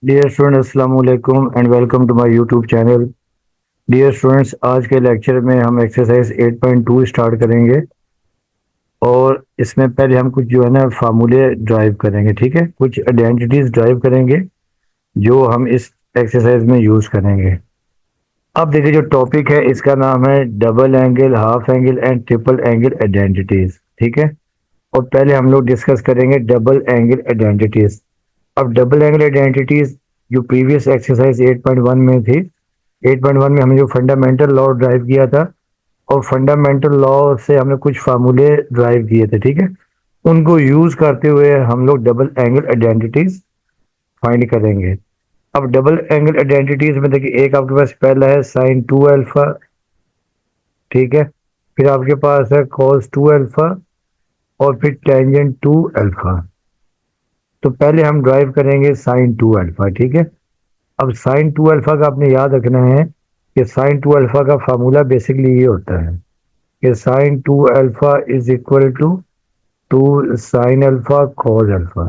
Dear student अस्सलाम वालेकुम and welcome to my YouTube channel. Dear students, आज के लेक्चर में हम एक्सरसाइज 8.2 स्टार्ट करेंगे और इसमें पहले हम कुछ जो है ना फार्मूले ड्राइव करेंगे। ठीक है, कुछ आइडेंटिटीज ड्राइव करेंगे जो हम इस एक्सरसाइज में यूज़ करेंगे। अब देखिए, जो टॉपिक है इसका नाम है double angle, half angle and triple angle identities. ठीक है, और पहले हम लोग डिस्कस करेंगे डबल एंगल आइडेंटिटीज। अब डबल एंगल आइडेंटिटीज जो प्रीवियस एक्सरसाइज 8.1 में थी, 8.1 में हमने जो फंडामेंटल लॉ ड्राइव किया था और फंडामेंटल लॉ से हमने कुछ फार्मूले ड्राइव किए थे। ठीक है, उनको यूज करते हुए हम लोग डबल एंगल आइडेंटिटीज फाइंड करेंगे। अब डबल एंगल आइडेंटिटीज में देखिए, एक आपके पास पहला है साइन 2 अल्फा। ठीक है, फिर आपके पास है कॉस 2 अल्फा और फिर टेंजेंट 2 अल्फा। तो पहले हम ड्राइव करेंगे साइन 2 अल्फा। ठीक है, अब साइन 2 अल्फा का आपने याद रखना है कि साइन 2 अल्फा का फार्मूला बेसिकली ये होता है कि sine 2 alpha is equal to 2 sine alpha cos alpha.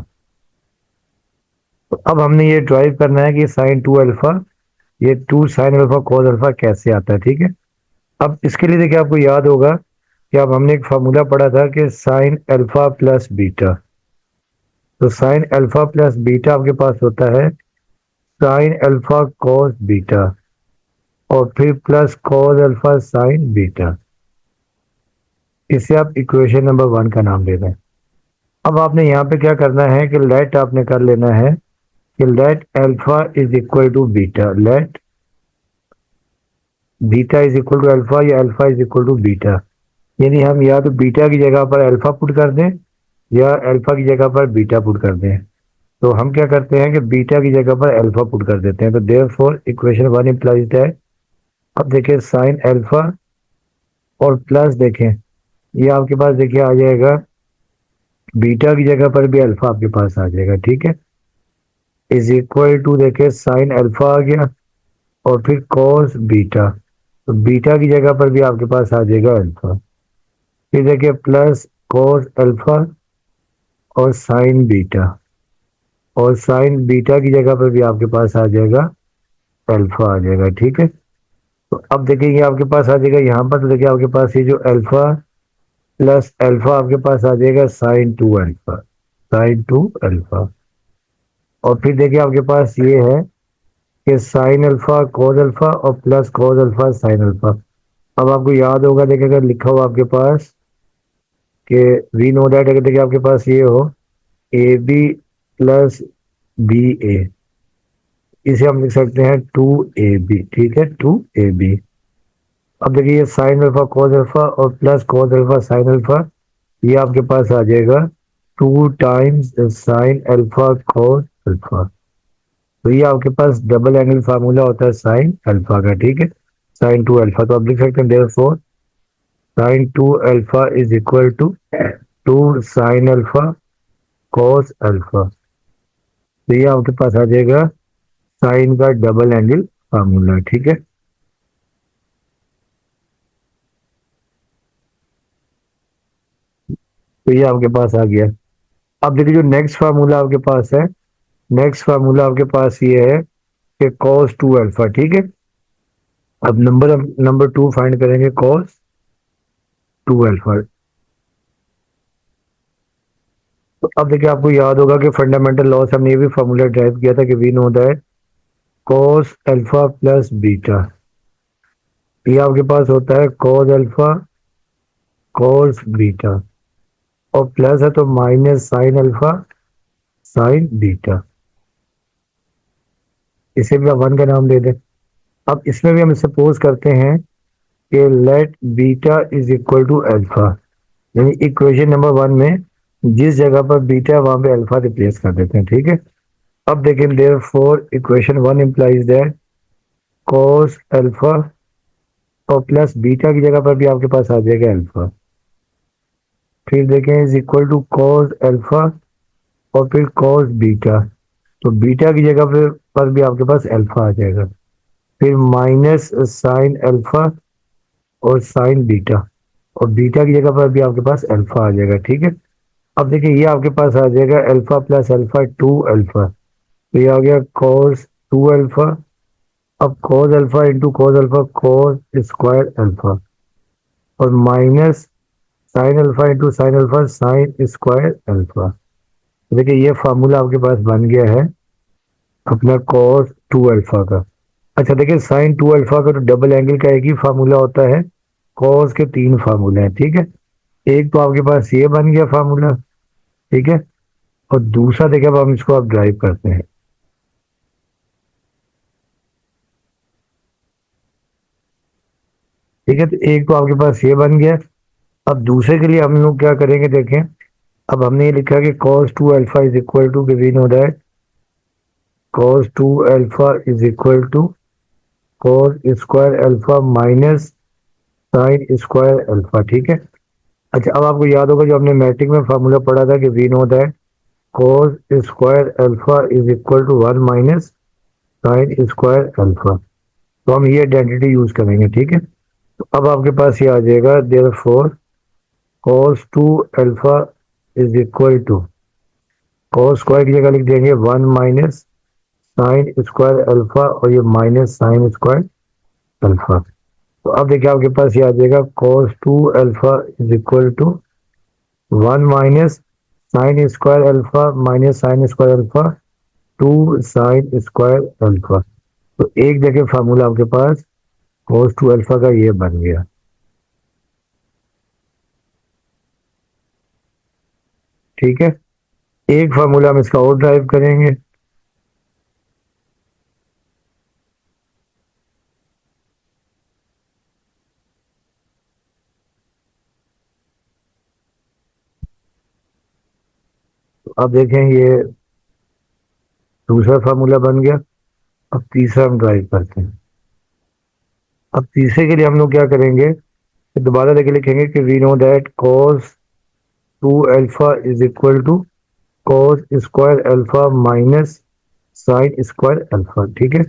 तो अब हमने ये ड्राइव करना है कि साइन 2 अल्फा, ये 2 साइन अल्फा कॉस अल्फा कैसे आता है। ठीक है, अब इसके लिए देखिए, आपको याद होगा कि अब हमने एक फार्मूला पढ़ा था कि साइन अल्फा प्लस बीटा। तो साइन अल्फा प्लस बीटा आपके पास होता है साइन अल्फा कॉस बीटा और फिर plus cos alpha sine beta. इसे आप इक्वेशन नंबर 1 का नाम दे दें। अब आपने यहाँ पे क्या करना है कि लेट आपने कर लेना है कि let alpha is equal to beta, let beta is equal to alpha या alpha is equal to beta. यानी हम या तो बीटा की जगह पर अल्फा पुट कर दें या अल्फा की जगह पर बीटा पुट कर दें। तो हम क्या करते हैं कि बीटा की जगह पर अल्फा पुट कर देते हैं। तो देयरफॉर इक्वेशन 1 इंप्लाइज दैट, अब देखिए साइन अल्फा और प्लस देखें, ये आपके पास देखिए आ जाएगा बीटा की जगह पर भी अल्फा आपके पास आ जाएगा। ठीक है, इज इक्वल टू देखिए साइन अल्फा आ गया और फिर कॉस बीटा। तो बीटा की जगह पर भी आपके पास आ जाएगा अल्फा। फिर देखिए प्लस कॉस अल्फा और साइन बीटा, और साइन बीटा की जगह पर भी आपके पास आ जाएगा अल्फा आ जाएगा। ठीक है, तो अब देखिए ये आपके पास आ जाएगा यहाँ पर। तो देखिए आपके पास ये जो अल्फा प्लस अल्फा आपके पास आ जाएगा साइन 2 अल्फा, साइन 2 अल्फा। और फिर देखिए आपके पास ये है कि साइन अल्फा कॉस अल्फा और plus cos alpha sign alpha. अब आपको याद होगा, देखिए अगर लिखा हो आपके पास कि वी नो दैट, अगर देखिए आपके पास ये हो ए बी प्लस बी ए, इसे हम लिख सकते हैं 2 AB। ठीक है, 2 AB। अब देखिए ये साइन अल्फा कॉस अल्फा और plus cos alpha sine alpha, ये आपके पास आ जाएगा 2 times sign alpha cos alpha. तो ये आपके पास डबल एंगल फार्मूला होता है साइन अल्फा का। ठीक है, साइन 2 अल्फा। तो आप लिख सकते हैं therefore sine 2 alpha is equal to 2 sine alpha cos alpha. तो ये आपके पास आ जाएगा साइन का डबल एंगल फार्मूला। ठीक है, तो ये आपके पास आ गया। अब देखिए जो नेक्स्ट फार्मूला आपके पास है, नेक्स्ट फार्मूला आपके पास ये है कि कॉस 2 अल्फा। ठीक है, अब नंबर 2 फाइंड करेंगे कॉस 2 अल्फा। तो अब देखिए आपको याद होगा कि फंडामेंटल लॉ से हमने ये भी फार्मूला ड्राइव किया था कि we know that cos alpha plus beta, ये आपके पास होता है कॉस अल्फा कॉस बीटा और प्लस है तो minus sine alpha sine beta. इसे भी आप 1 का नाम दे दें। अब इसमें भी हम सपोज करते हैं कि let beta is equal to alpha, यानी इक्वेशन नंबर 1 में जिस जगह पर बीटा है वहां पे अल्फा रिप्लेस कर देते हैं। ठीक है, अब देखें therefore equation 1 implies that cos alpha और प्लस बीटा की जगह पर भी आपके पास आ जाएगा अल्फा। फिर देखें is equal to cos alpha और फिर कॉस बीटा, तो बीटा की जगह पर भी आपके पास अल्फा आ जाएगा। फिर माइनस साइन अल्फा और साइन बीटा, और बीटा की जगह पर भी आपके पास अल्फा आ जाएगा। ठीक है, अब देखिए ये आपके पास आ जाएगा अल्फा प्लस अल्फा 2 अल्फा। तो ये आ गया cos 2 अल्फा। अब cos alpha into cos alpha cos square alpha, और minus sine alpha into sine alpha sine square alpha. देखिए ये फार्मूला आपके पास बन गया है अपना cos 2 अल्फा का। अच्छा देखिए साइन 2 अल्फा का तो डबल एंगल का एक ही फार्मूला होता है, cos के तीन फार्मूले हैं, ठीक है। एक तो आपके पास ये बन गया फार्मूला, ठीक है, और दूसरा देखिए अब हम इसको अब ड्राइव करते हैं। ठीक है, तो एक तो आपके पास ये बन गया। अब दूसरे के लिए हम लोग क्या करेंगे देखें। अब हमने ये लिखा कि cos 2 alpha is equal to, we know that cos 2 alpha is equal to cos square alpha minus sine square alpha, ठीक है। अच्छा अब आपको याद होगा जो हमने मैट्रिक में फार्मूला पढ़ा था कि we know that cos square alpha is equal to 1 minus sine square alpha. तो हम ये आइडेंटिटी यूज करेंगे, ठीक है। तो अब आपके पास ये आ जाएगा therefore cos 2 alpha is equal to, cos square की जगह लिख देंगे 1 माइनस साइन स्क्वायर अल्फा, और ये माइनस साइन स्क्वायर अल्फा। तो अब देखिए आपके पास ये आ जाएगा cos 2 alpha is equal to 1 minus sine square alpha minus sine square alpha 2 sine square alpha. तो एक जगह फार्मूला आपके पास cos 2 अल्फा का ये बन गया, ठीक है। एक फार्मूला हम इसका और ड्राइव करेंगे। तो अब देखें ये दूसरा फार्मूला बन गया। अब तीसरा हम ड्राइव करते हैं। अब तीसरे के लिए हम लोग क्या करेंगे, दोबारा देखे लिखेंगे कि we know that cos 2 alpha is equal to cos square alpha minus sine square alpha, ठीक है।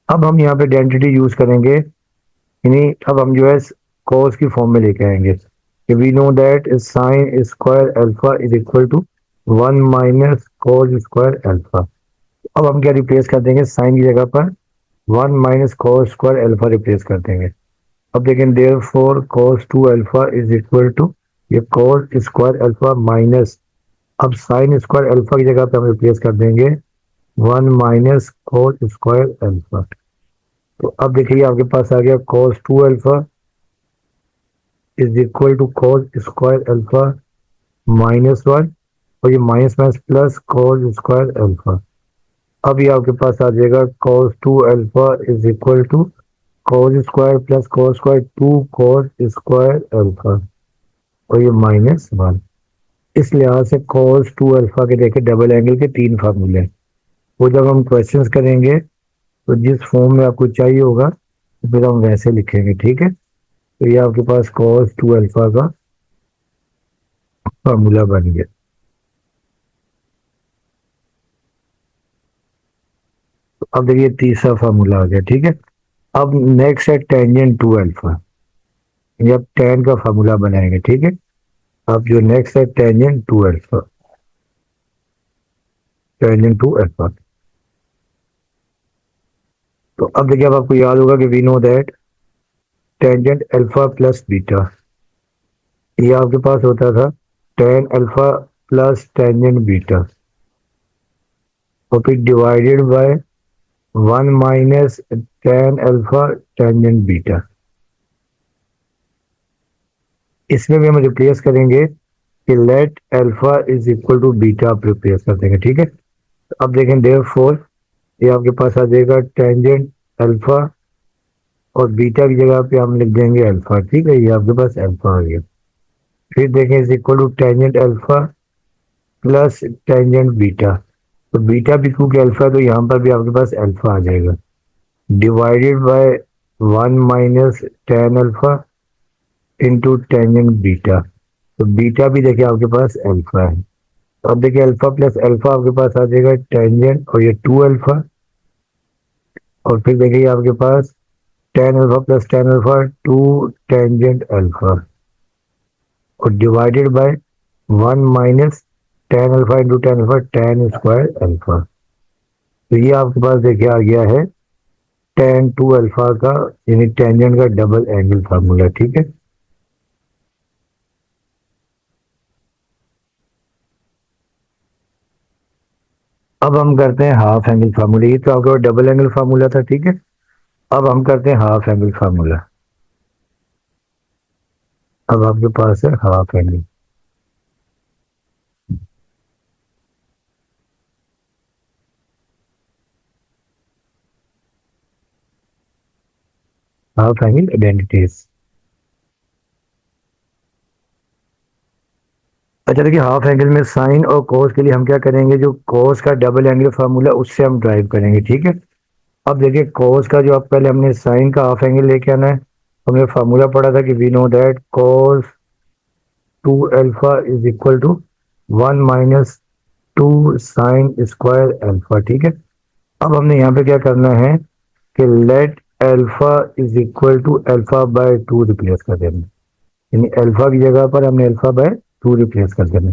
अब हम यहाँ पे आइडेंटिटी यूज करेंगे, यानी अब हम जो है cos की फॉर्म में लेके आएंगे कि we know that sine square alpha is equal to 1 minus cos square alpha. अब हम क्या रिप्लेस कर देंगे, साइन की जगह पर 1 minus cos square alpha replace कर देंगे। अब देखें therefore cos 2 alpha is equal to ये cos स्क्वायर अल्फा माइनस, अब साइन स्क्वायर अल्फा की जगह पे हम रिप्लेस कर देंगे 1 माइनस cos स्क्वायर अल्फा। तो अब देखिए आपके पास आ गया cos 2 alpha is equal to cos square alpha -1, और ये minus minus plus cos square alpha. अब ये आपके पास आ जाएगा cos 2 alpha is equal to cos square plus cos square 2 cos square alpha, और ये -1। इस लिहाज से cos 2 अल्फा के देखे डबल एंगल के तीन फार्मूले हैं। वो जब हम क्वेश्चंस करेंगे तो जिस फॉर्म में आपको चाहिए होगा तो फिर हम वैसे लिखेंगे, ठीक है। तो ये आपके पास cos 2 अल्फा का फार्मूला बन गया। तो अब देखिए तीसरा फार्मूला आ गया, ठीक है। अब नेक्स्ट है टेंजेंट 2 अल्फा। ये अब टेन का फार्मूला बनाएंगे, ठीक है। अब जो नेक्स्ट है टेंजेंट 2 अल्फा, टेंजेंट 2 अल्फा। तो अब देखिए अब आपको याद होगा कि we know that tangent alpha plus beta, ये आपके पास होता था tan alpha plus tangent beta, और फिर divided by 1 minus tan alpha tangent beta. इसमें भी हम रिप्लेस करेंगे कि let alpha is equal to beta, आप रिप्लेस कर देंगे, ठीक है। तो अब देखें देयर फोर ये आपके पास आ जाएगा टेंजेंट अल्फा, और बीटा की जगह पे हम लिख देंगे अल्फा, ठीक है। ये आपके पास अल्फा आ गया। फिर देखें is equal to tangent alpha plus tangent beta, तो बीटा भी क्योंकि अल्फा है तो यहाँ पर भी आपके पास अल्फा आ जाएगा, divided by 1 minus tan alpha into tangent beta. तो बीटा भी देखिए आपके पास अल्फा है। तो अब देखिए अल्फा प्लस अल्फा आपके पास आ जाएगा टेंजेंट, और ये 2 अल्फा, और फिर देखिए आपके पास tan alpha plus tan alpha 2 tangent alpha, और divided by 1 minus tan alpha into tan alpha tan square alpha. तो ये आपके पास देखिए आ गया है tan 2 अल्फा का यानी टेंजेंट का डबल एंगल फार्मूला। ठीक है, अब हम करते हैं हाफ एंगल फार्मूला। ये तो आपके पास डबल एंगल फार्मूला था। ठीक है, अब हम करते हैं हाफ एंगल फार्मूला। अब आपके पास है half angle. Half angle identities. अच्छा देखिए, हाफ एंगल में साइन और कोस के लिए हम क्या करेंगे, जो कोस का डबल एंगल फार्मूला उससे हम ड्राइव करेंगे। ठीक है, अब देखिए कोस का जो अब पहले हमने साइन का हाफ एंगल लेके आना है। हमने फार्मूला पढ़ा था कि we know that cos 2 alpha is equal to 1 minus 2 sine square alpha. ठीक है, अब हमने यहाँ पे क्या करना है कि let alpha is equal to alpha by 2 replace कर देना। यानी अल्फा की जगह पर हमने अल्फा बाय 2 रिप्लेस कर देना।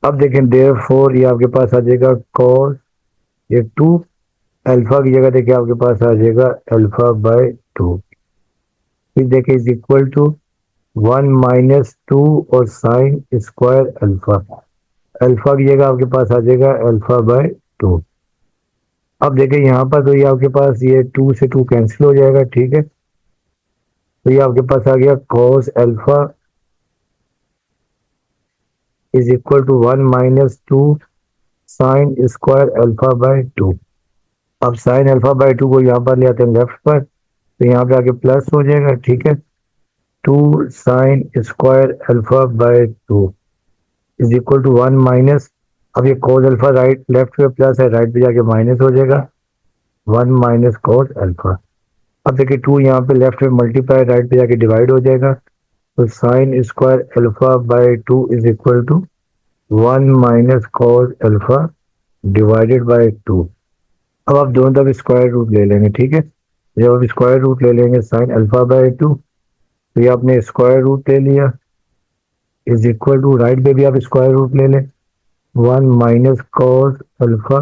अब देखें देयरफॉर ये आपके पास आ जाएगा cos ये 2 अल्फा की जगह देखिए आपके पास आ जाएगा अल्फा बाय 2। फिर देखिए इज इक्वल टू 1 माइनस 2 और साइन स्क्वायर अल्फा। अल्फा की जगह आपके पास आ जाएगा अल्फा बाय 2। अब देखिए यहाँ पर तो ये आपके पास ये 2 से 2 कैंसिल हो जाएगा। ठीक है, तो ये आपके पास आ गया cos alpha is equal to 1 minus 2 sine square alpha by 2। अब साइन अल्फा बाय 2 को यहाँ पर ले आते हैं लेफ्ट पर, तो यहाँ पे आके प्लस हो जाएगा। ठीक है, 2 sine square alpha by 2 is equal to 1 minus, अब ये कोस अल्फा राइट लेफ्ट पे प्लस है, राइट पे जाके माइनस हो जाएगा 1 माइनस कोस अल्फा। अब देखिए 2 यहाँ पे लेफ्ट पे मल्टीप्लाई, राइट पे जाके डिवाइड हो जाएगा। तो sine square alpha by 2 is equal to 1 minus cos alpha divided by 2। अब आप दोनों तरफ स्क्वायर रूट ले लेंगे। ठीक है, जब आप स्क्वायर रूट ले लेंगे साइन अल्फा बाय 2, तो ये आपने स्क्वायर रूट ले लिया इज इक्वल टू राइट पे भी आप स्क्वायर रूट ले लें 1 माइनस कॉस अल्फा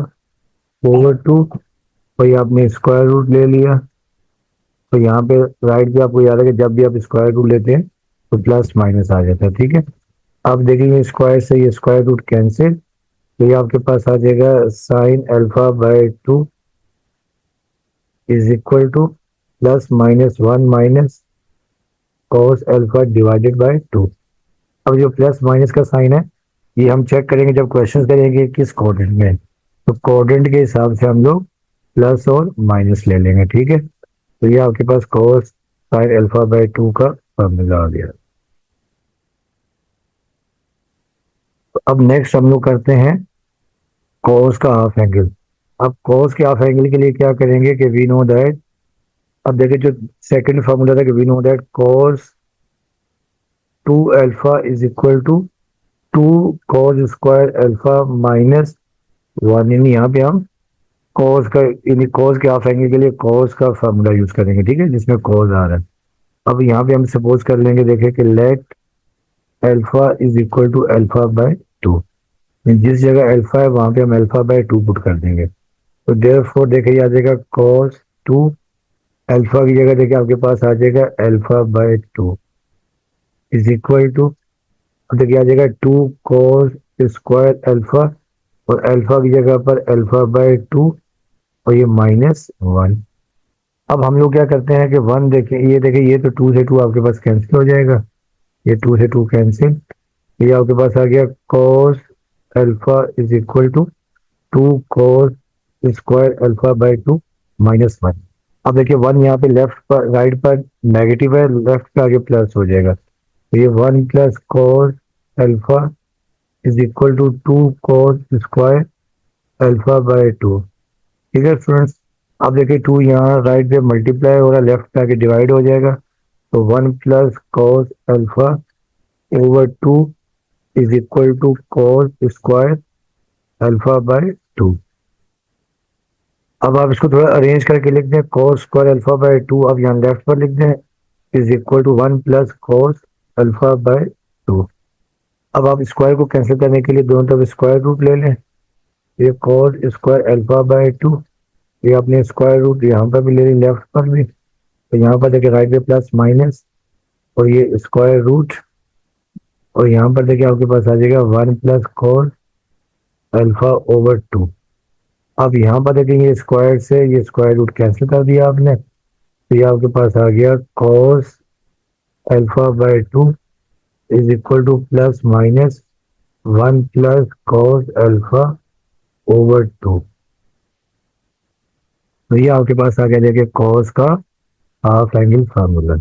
ओवर 2, और ये आपने स्क्वायर रूट ले लिया। तो यहाँ पे राइट पे आपको याद है कि जब भी आप स्क्वायर रूट लेते हैं तो प्लस माइनस आ जाता है। ठीक है, अब देखिए स्क्वायर से ये स्क्वायर रूट कैंसिल, तो ये आपके पास आ जाएगा sine alpha by 2 is equal to plus minus 1 minus cos alpha divided by 2। अब जो प्लस माइनस का साइन है ये हम चेक करेंगे जब क्वेश्चन करेंगे किस कोऑर्डिनेट में, तो कोऑर्डिनेट के हिसाब से हम लोग प्लस और माइनस ले लेंगे। ठीक है, तो ये आपके पास cos साइन अल्फा बाय 2 का फॉर्मूला आ गया। तो अब नेक्स्ट हम लोग करते हैं cos का हाफ एंगल। अब cos के हाफ एंगल के लिए क्या करेंगे कि वी नो दैट, अब देखिए जो सेकंड फॉर्मूला था कि we know that cos 2 alpha is equal to 2 cos square alpha minus 1। यानी यहाँ पे हम cos का यानी cos के हाफ एंगल के लिए cos का फॉर्मूला यूज करेंगे। ठीक है, जिसमें cos आ रहा है। अब यहाँ पे हम सपोज कर लेंगे, देखें कि let alpha is equal to alpha by 2। जिस जगह अल्फा है वहां पे हम अल्फा बाय 2 पुट कर देंगे। तो देयरफॉर देखिए आ जाएगा cos 2 अल्फा की जगह देखिए आपके पास आ जाएगा alpha by 2 is equal to, देखिए आ जाएगा 2 cos स्क्वायर अल्फा, और अल्फा की जगह पर अल्फा बाय 2 और ये माइनस 1। अब हम लोग क्या करते हैं कि 1 देखें, ये देखिए ये तो 2 से 2 आपके पास कैंसिल हो जाएगा, ये 2 से 2 कैंसिल, ये आपके पास आ गया cos alpha is equal to 2 cos square alpha by 2 minus 1। अब देखिए 1 यहाँ पे लेफ्ट पर राइट पर नेगेटिव है, लेफ्ट पे आगे प्लस हो जाएगा। तो ये 1 plus cos alpha is equal to 2 cos square alpha by 2। ठीक है स्टूडेंट्स, अब देखिए 2 यहाँ राइट पे मल्टीप्लाई हो रहा है, लेफ्ट पे आके डिवाइड हो जाएगा। तो 1 plus cos alpha over 2 is equal to cos square alpha by 2। अब आप इसको थोड़ा अरेंज करके लिख दें, cos स्क्वायर अल्फा बाय 2 अब यहाँ लेफ्ट पर लिख दें is equal to 1 plus cos alpha by 2। अब आप स्क्वायर को कैंसिल करने के लिए दोनों तरफ स्क्वायर रूट ले लें, ये cos स्क्वायर अल्फा बाय 2 ये अपने स्क्वायर रूट यहाँ पर भी ले ली, लेफ्ट पर भी, तो यहाँ पर देखिए राइट पे प्लस माइनस और ये स्क्वायर रूट, और यहाँ पर देखिए आपके पास आ जाएगा 1 + cos अल्फा ओवर 2। अब यहाँ पर देखिए ये स्क्वायर से ये स्क्वायर रूट कैंसिल कर दिया आपने, तो ये आपके पास आ गया cos alpha is equal to plus minus 1 + cos alpha over 2। तो ये आपके पास आ गया देखिए cos का हाफ एंगल फार्मूला।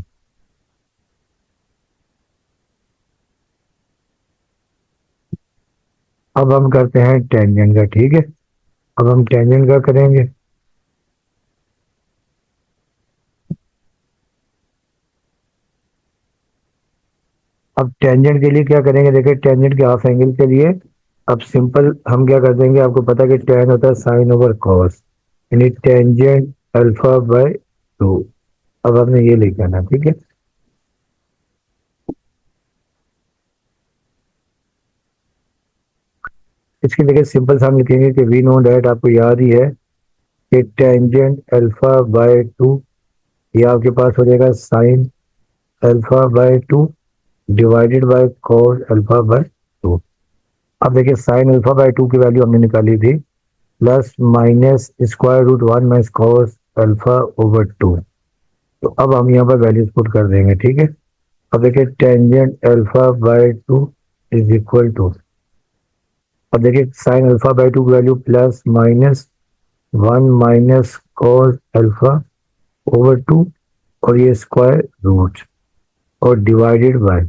अब हम करते हैं टेंजेंट का, ठीक है। अब हम टेंजेंट का करेंगे। अब टेंजेंट के लिए क्या करेंगे, देखिए टेंजेंट के हाफ एंगल के लिए अब सिंपल हम क्या कर देंगे, आपको पता है कि टेन होता है साइन ओवर कॉस, यानी टेंजेंट अल्फा/2। अब हमने ये लिखना है, ठीक है। इसकी जगह सिंपल से हम लिखेंगे कि वी नो डैट, आपको याद ही है कि टेंजेंट अल्फा/2 ये आपके पास हो जाएगा sine alpha divided by cos alpha. अब देखिए साइन अल्फा/2 की वैल्यू हमने निकाली थी plus minus square root 1 minus cos alpha over 2। तो अब हम यहाँ पर वैल्यूज पुट कर देंगे, ठीक है। अब देखिए tangent alpha is equal to, अब देखिए साइन अल्फा/2 की value plus minus 1 minus cos alpha over 2 और ये स्क्वायर रूट और डिवाइडेड बाय,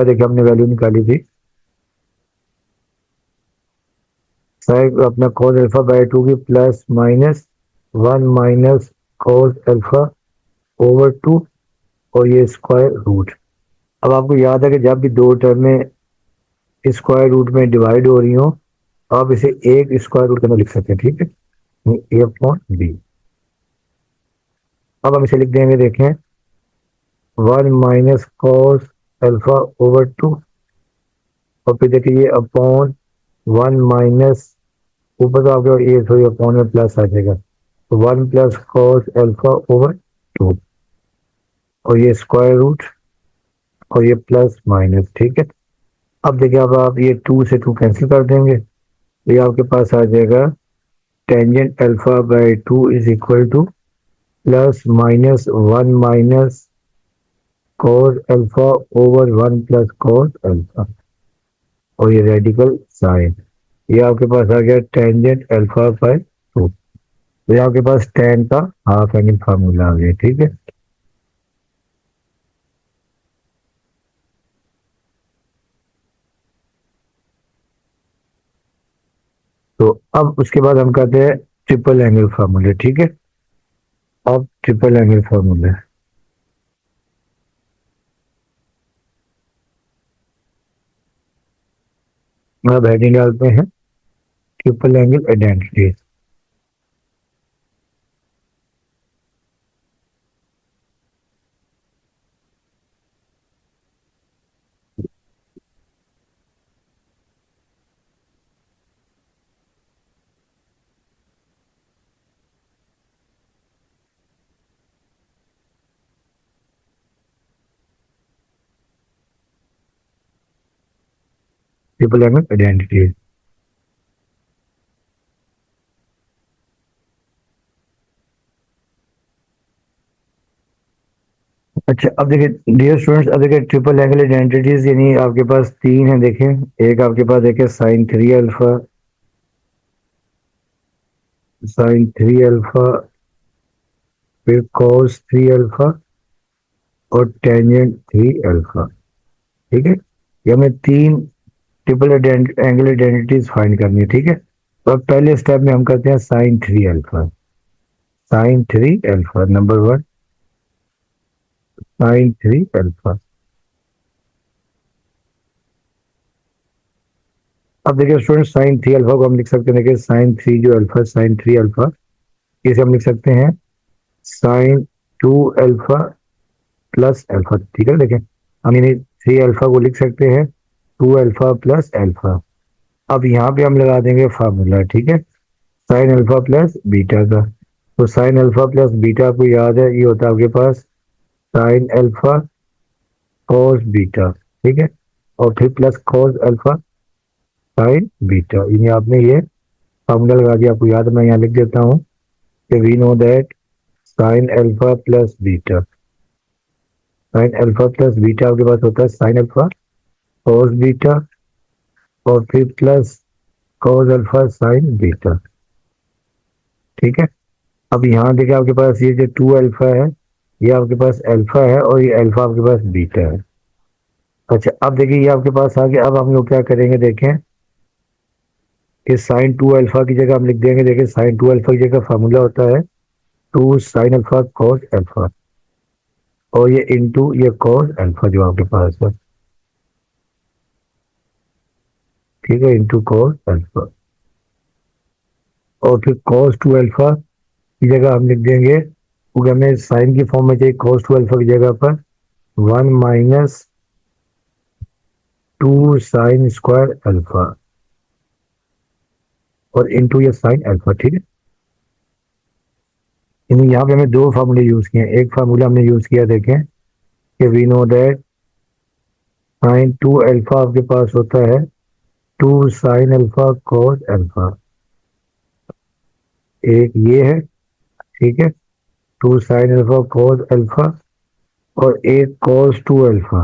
देखिए हमने वैल्यू निकाली थी साइन अपना कॉस अल्फा/2 की plus minus 1 minus cos alpha over 2 और ये स्क्वायर रूट। अब आपको याद है कि जब भी दो टर्में स्क्वायर रूट में डिवाइड हो रही हो, आप इसे एक स्क्वायर रूट के अंदर लिख सकते हैं, ठीक है, ए अपॉन बी। अब हम इसे लिख देंगे, देखें 1 माइनस कॉस अल्फा ओवर 2 और फिर देखिए ये अपॉन 1 माइनस, ऊपर तो आपके ये सॉरी अपॉन में प्लस आ जाएगा, तो 1 + कॉस अल्फा ओवर 2 और ये स्क्वायर रूट और ये प्लस माइनस, ठीक है। अब देखिए अब आप ये 2 से 2 कैंसिल कर देंगे, तो ये आपके पास आ जाएगा tangent alpha is equal to plus minus 1 minus cos alpha over 1 + cos alpha और ये रेडिकल साइन। ये आपके पास आ गया टेंजेंट अल्फा/2। तो ये आपके पास टेन का हाफ एंगल फार्मूला आ गया, ठीक है। तो अब उसके बाद हम करते हैं ट्रिपल एंगल फार्मूले, ठीक है। अब ट्रिपल एंगल फार्मूले, अब हेडिंग डालते हैं triple angle identity. Triple angle identity, अच्छा अब देखिए डियर स्टूडेंट्स, अब देखिए ट्रिपल एंगल आइडेंटिटीज यानी आपके पास तीन है, देखें एक आपके पास देखिए sin 3 अल्फा, sin 3 अल्फा, फिर cos 3 अल्फा और टेंजेंट 3 अल्फा, ठीक है। ये हमें तीन ट्रिपल एंगल आइडेंटिटीज फाइंड करनी है, ठीक है। तो अब पहले स्टेप में हम करते हैं sin 3 alpha, sin 3 alpha number one, sin 3 alpha. अब देखिए स्टूडेंट sin 3 अल्फा को हम लिख सकते हैं, देखिए sin 3 जो अल्फा sin 3 अल्फा, इसे हम लिख सकते हैं sin 2 अल्फा प्लस अल्फा, ठीक है। देखें हम यानी 3 अल्फा को लिख सकते हैं टू अल्फा प्लस अल्फा। अब यहाँ पे हम लगा देंगे फार्मूला, ठीक है, साइन अल्फा प्लस बीटा का। तो साइन अल्फा प्लस बीटा आपको याद है, ये होता है आपके पास साइन अल्फा कॉस बीटा, ठीक है, और फिर plus cos alpha sine beta. यानी आपने ये फार्मूला लगा दिया, आपको याद है, मैं यहाँ लिख देता हूँ कि we know that sine alpha plus beta, sine alpha plus beta आपके पास होता है साइन अल्फा कॉस बीटा और फिर plus cos alpha sine beta, ठीक है। अब यहाँ देखिए आपके पास ये जो टू अल्फा है, ये आपके पास अल्फा है और ये अल्फा आपके पास बीटा है। अच्छा, अब देखिए ये आपके पास आ गया। अब हम लोग क्या करेंगे, देखें कि साइन टू अल्फा की जगह हम लिख देंगे, देखिए साइन टू अल्फा की जगह फार्मूला होता है two sine alpha cos alpha और ये इंटू ये कॉस अल्फा जो आपके पास है, ठीक है, इंटू कॉस अल्फा। और फिर कॉस टू अल्फा की जगह हम लिख देंगे, क्योंकि हमें साइन की फॉर्म में चाहिए, कॉस टू अल्फा की जगह पर one minus two sine square alpha और इंटू ये साइन अल्फा, ठीक है। यानी यहाँ पे हमें दो फार्मूले यूज किए हैं। एक फार्मूला हमने यूज किया, देखें कि we know that sine two alpha आपके पास होता है two sine alpha cos alpha, एक ये है, ठीक है, two sine alpha cos alpha और एक कॉस टू अल्फा,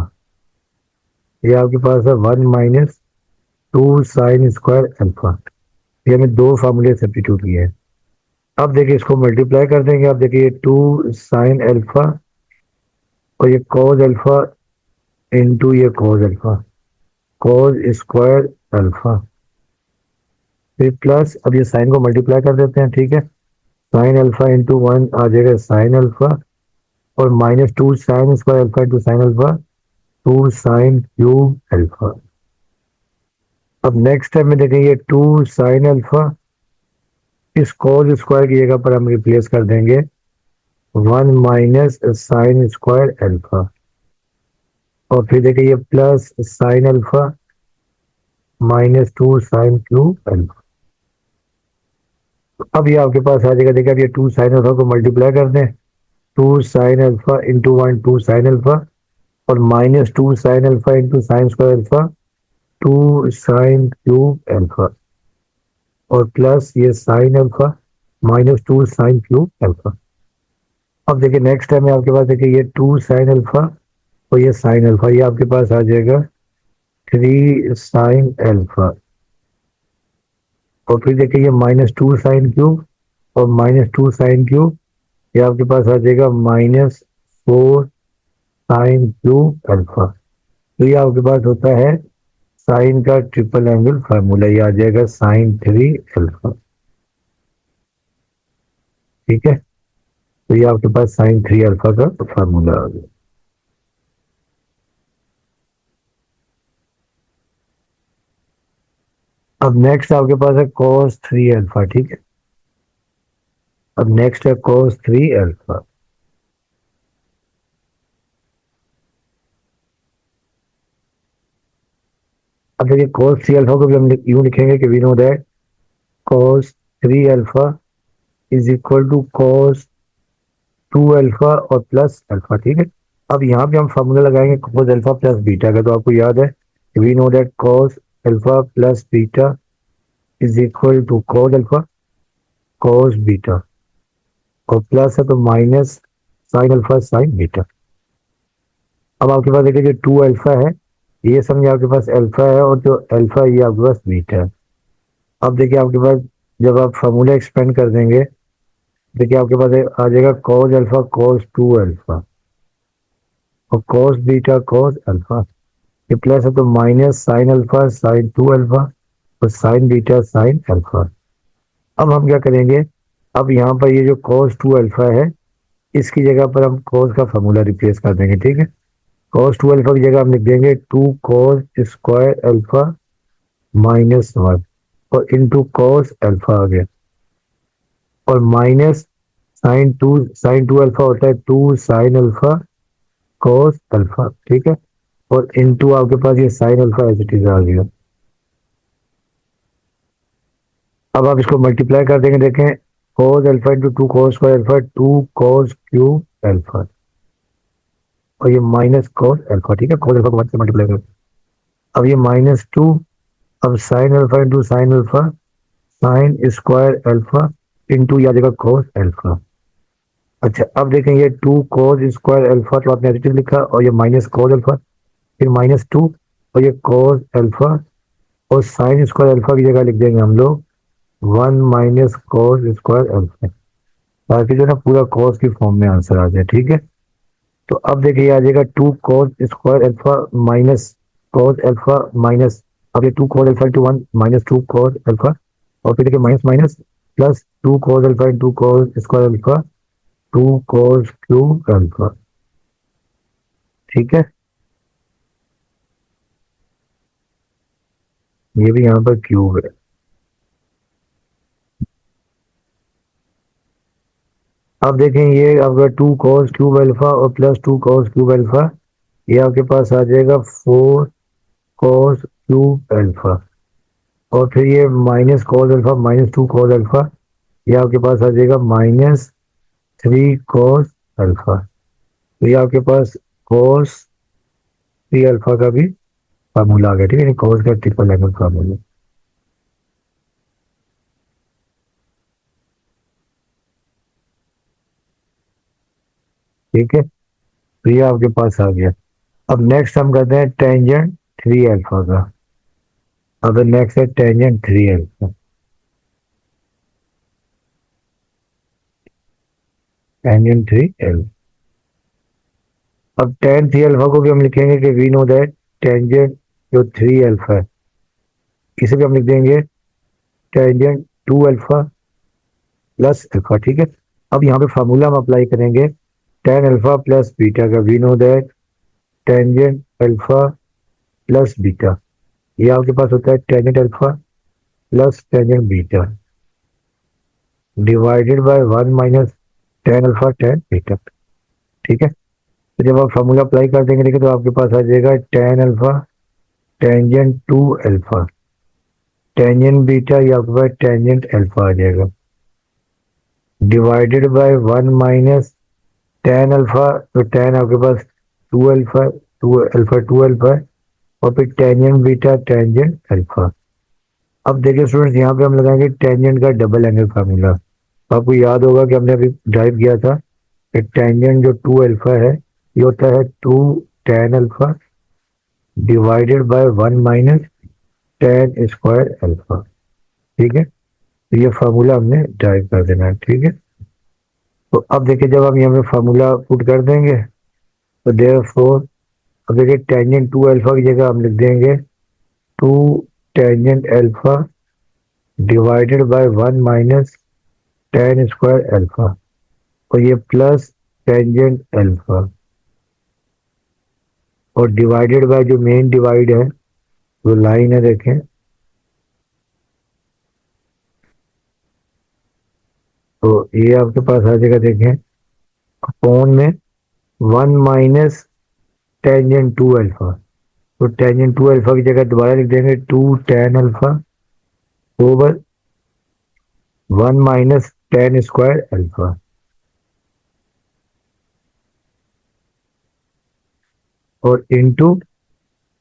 ये आपके पास है one minus two sine square alpha. ये हमें दो फार्मूले सब्स्टिट्यूट किए हैं। अब देखिए इसको मल्टीप्लाई कर देंगे। अब देखिए टू साइन अल्फा और ये कॉस अल्फा इंटू ये cos alpha, cos square alpha, फिर प्लस, अब ये साइन को मल्टीप्लाई कर देते हैं, ठीक है, साइन अल्फा इंटू वन आ जाएगा साइन अल्फा और minus two sine square alpha into sine alpha, two sine cube alpha. अब नेक्स्ट स्टेप में देखें, ये टू साइन अल्फा इस कॉस स्क्वायर की जगह पर हम रिप्लेस कर देंगे one minus sine square alpha और फिर देखिए ये plus sine alpha minus two sine cube alpha. अब ये आपके पास आ जाएगा, देखिए अब ये टू साइन अल्फा को मल्टीप्लाई कर दें, two sine alpha into one two sine alpha और minus two sine alpha into sine square alpha, two sine cube alpha और प्लस ये sine alpha minus two sine cube alpha. अब देखिए next time में आपके पास देखिए ये टू साइन अल्फा और ये साइन अल्फा, ये आपके पास आ जाएगा थ्री साइन अल्फा और फिर देखिए ये माइनस टू साइन क्यूब और माइनस टू साइन क्यूब, ये आपके पास आ जाएगा minus four sine cube alpha. तो ये आपके पास होता है साइन का ट्रिपल एंगल फार्मूला, ये आ जाएगा साइन थ्री अल्फा, ठीक है। तो ये आपके पास साइन थ्री अल्फा का फार्मूला आ गया। अब नेक्स्ट आपके पास है cos थ्री अल्फा, ठीक है। अब नेक्स्ट है cos थ्री अल्फा। अब देखिए cos थ्री अल्फा को भी हम यूं लिखेंगे कि we know that cos three alpha is equal to cos two alpha और प्लस अल्फा, ठीक है। अब यहाँ पे हम फार्मूला लगाएंगे cos अल्फा प्लस बीटा का। तो आपको याद है कि we know that cos alpha plus beta is equal to cos alpha cos beta और प्लस है तो minus sine alpha sine beta. अब आपके पास देखिए जो टू अल्फा है, ये समझिए आपके पास अल्फा है और जो अल्फा ये आपके पास बीटा है। अब देखिए आपके पास जब आप फार्मूला एक्सपेंड कर देंगे, देखिए आपके पास आ जाएगा cos alpha cos two alpha और cos बीटा cos अल्फा, ये प्लस है तो minus sine alpha sine two alpha और साइन बीटा साइन अल्फा। अब हम क्या करेंगे, अब यहाँ पर ये जो cos टू अल्फा है इसकी जगह पर हम cos का फार्मूला रिप्लेस कर देंगे, ठीक है। cos टू अल्फा की जगह हम लिख देंगे two cos square alpha minus one और इंटू cos अल्फा आ गया और माइनस साइन टू अल्फा होता है two sine alpha cos alpha, ठीक है। और इनटू आपके पास ये sine alpha as it is आ गया। अब आप इसको मल्टीप्लाई कर देंगे, देखें cos alpha into two cos square alpha, two cos cube alpha, और ये माइनस cos अल्फा, ठीक है, cos अल्फा को 1 से मल्टीप्लाई कर, अब ये माइनस टू, अब sign alpha into sine alpha, sine square alpha into या जगह cos अल्फा। अच्छा अब देखें ये टू cos स्क्वायर अल्फा तो आपने एडिटिव लिखा, और ये माइनस cos अल्फा, फिर माइनस टू, और ये cos अल्फा, और साइन स्क्वायर अल्फा की जगह लिख देंगे हम लोग 1 माइनस cos स्क्वायर अल्फा, ताकि जो ना पूरा cos की फॉर्म में आंसर आ जाए, ठीक है। तो अब देखिए आ जाएगा two cos square alpha minus cos alpha minus, अब ये two cos alpha into one minus two cos alpha, और फिर देखिए minus minus plus two cos alpha into cos square alpha, two cos cube alpha, ठीक है। ये भी यहाँ पर क्यूब है। अब देखें ये आपका टू cos क्यूब अल्फा और plus two cos cube alpha, ये आपके पास आ जाएगा फोर cos क्यूब अल्फा, और फिर ये minus cos alpha minus two cos alpha, ये आपके पास आ जाएगा माइनस थ्री cos अल्फा। तो ये आपके पास cos थ्री अल्फा का भी फार्मूला आ गया, ठीक है, cos का ट्रिपल एंगल फार्मूला, ठीक है। तो ये आपके पास आ गया। अब नेक्स्ट हम करते हैं टेंजेंट थ्री अल्फा का। अब नेक्स्ट है tangent three alpha, tangent three alpha. अब टेन थ्री अल्फा को भी हम लिखेंगे कि वी नो दैट टेंजेंट जो थ्री अल्फा है, इसे भी हम लिख देंगे tangent two alpha plus alpha, ठीक है। अब यहाँ पे फार्मूला हम अप्लाई करेंगे टेन अल्फा प्लस बीटा का, we know that tangent alpha plus beta, ये आपके पास होता है tangent alpha plus tangent beta divided by one minus tan alpha tan beta, ठीक है। तो जब आप फार्मूला अप्लाई कर देंगे देखिए, तो आपके पास आ जाएगा tan alpha tangent two alpha tangent beta, या आपके पास टेंजेंट अल्फा आ जाएगा divided by one minus tan alpha, तो टेन आपके पास टू अल्फा है, और फिर टेंजेंट बीटा टेंजेंट अल्फा। अब देखिए स्टूडेंट्स, यहाँ पे हम लगाएंगे टेंजेंट का डबल एंगल फार्मूला। तो आपको याद होगा कि हमने अभी ड्राइव किया था कि टेंजेंट जो टू अल्फा है, ये होता है two tan alpha divided by one minus tan square alpha, ठीक है। तो ये फार्मूला हमने ड्राइव कर देना है, ठीक है। तो अब देखिए जब हम यहाँ पे फार्मूला पुट कर देंगे, तो देयरफॉर अब देखिए टेंजेंट टू अल्फा की जगह हम लिख देंगे two tangent alpha divided by one minus tan square alpha, और ये प्लस टेंजेंट अल्फा, और डिवाइडेड बाय जो मेन डिवाइड है जो लाइन है देखें, तो ये आपके पास आ जाएगा देखें अपॉन में one minus tangent two alpha, तो टेंजेंट टू अल्फा की जगह दोबारा लिख देंगे two tan alpha over one minus tan square alpha, और इनटू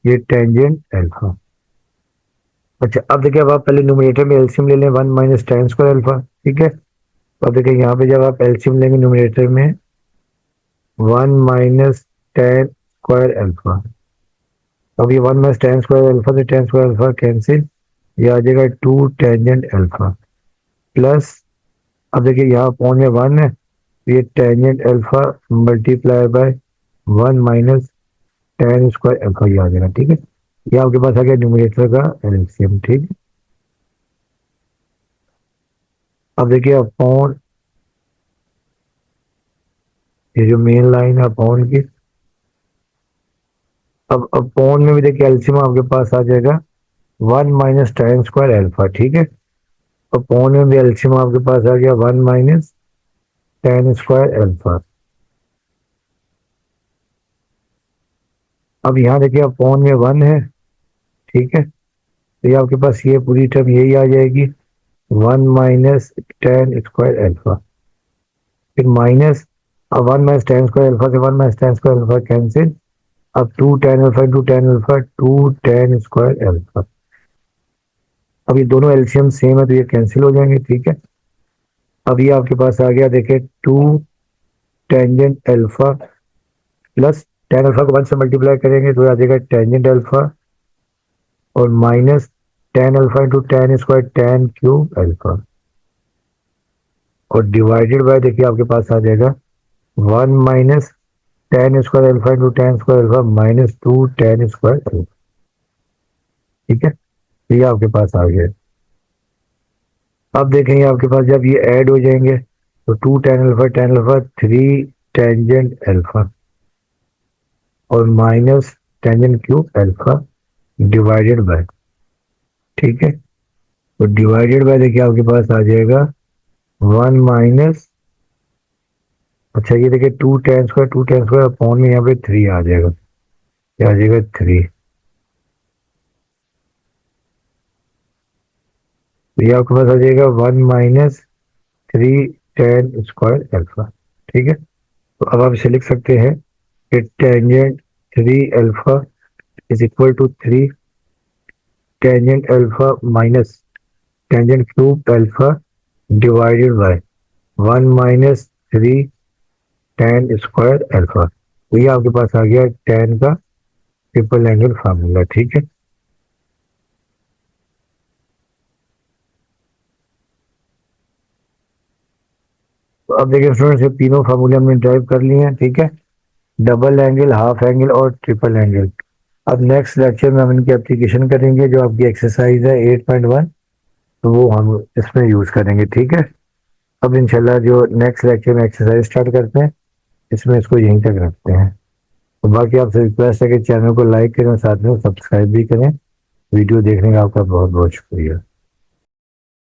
ये टेंजेंट अल्फा। अच्छा अब देखिए, अब आप पहले न्यूमरेटर में एलसीएम ले लें one minus tan square alpha, ठीक है। तो अब देखिए यहाँ पे जब आप एलसीएम लेंगे न्यूमरेटर में one minus tan square alpha, अब ये one minus tan square alpha से टेन स्क्वायर अल्फा कैंसिल, ये आ जाएगा टू टेंजेंट अल्फा प्लस, अब देखिए यहाँ पॉइंट में वन है, तो ये tangent alpha multiply by one minus tan square alpha, ये आ जाएगा, ठीक है। ये आपके पास आ गया न्यूमरेटर का एलसीएम, ठीक है। अब देखिए अपॉन ये जो मेन लाइन है अपॉन की, अब अपॉन में भी देखिए एलसीएम आपके पास आ जाएगा one minus tan square alpha, ठीक है। अपॉन में भी एलसीएम आपके पास आ गया one minus tan square alpha, अब यहाँ देखिए अपॉन में 1 है, ठीक है, तो ये आपके पास ये पूरी टर्म यही आ जाएगी 1 माइनस टेन स्क्वायर एल्फा, फिर minus 1 minus tan square alpha से 1 minus tan square alpha cancel, अब 2 ten alpha into tan alpha 2 ten square alpha. अब ये दोनों एलसीएम सेम है तो ये कैंसिल हो जाएंगे, ठीक है। अब ये आपके पास आ गया देखिए 2 tangent alpha plus tan alpha को 1 से मल्टीप्लाई करेंगे तो आ जाएगा टेंजेंट अल्फा और minus tan alpha into ten square ten cube alpha और डिवाइडेड बाय देखिए आपके पास आ जाएगा 1 minus tan square alpha into ten square alpha minus 2 ten square alpha, ठीक है, तो ये आपके पास आ गया। अब देखेंगे आपके पास जब ये ऐड हो जाएंगे तो 2 टेन अल्फा 3 टेंजेंट अल्फा और minus tangent cube alpha divided bye, ठीक है, तो डिवाइडेड बाय देखिए आपके पास आ जाएगा 1 माइनस, अच्छा ये देखिए 2 टेन स्क्वायर अपॉन में यहाँ पे 3 आ जाएगा, क्या आ जाएगा 3, तो ये आपके पास आ जाएगा 1 माइनस 3 टेन स्क्वायर अल्फा, ठीक है। तो अब आप इसे लिख सकते हैं कि tangent 3 alpha is equal to 3 tangent alpha minus tangent cube alpha divided by 1 minus 3 tan square alpha, तो ये आपके पास आ गया टेन का ट्रिपल एंगल फार्मूला, ठीक है। तो अब देखिए स्टूडेंट्स ये तीनों फार्मूले हमने ड्राइव कर लिए हैं, ठीक है, डबल एंगल, हाफ एंगल और ट्रिपल एंगल। अब नेक्स्ट लेक्चर में हम इनकी एप्लीकेशन करेंगे, जो आपकी एक्सरसाइज है 8.1, तो वो हम इसमें यूज करेंगे, ठीक है। अब इंशाल्लाह जो नेक्स्ट लेक्चर में एक्सरसाइज स्टार्ट करते हैं इसमें इसको यहीं तक रखते हैं। तो बाकी आपसे रिक्वेस्ट है कि चैनल को लाइक करें और साथ में सब्सक्राइब भी करें। वीडियो देखने का आपका बहुत बहुत शुक्रिया।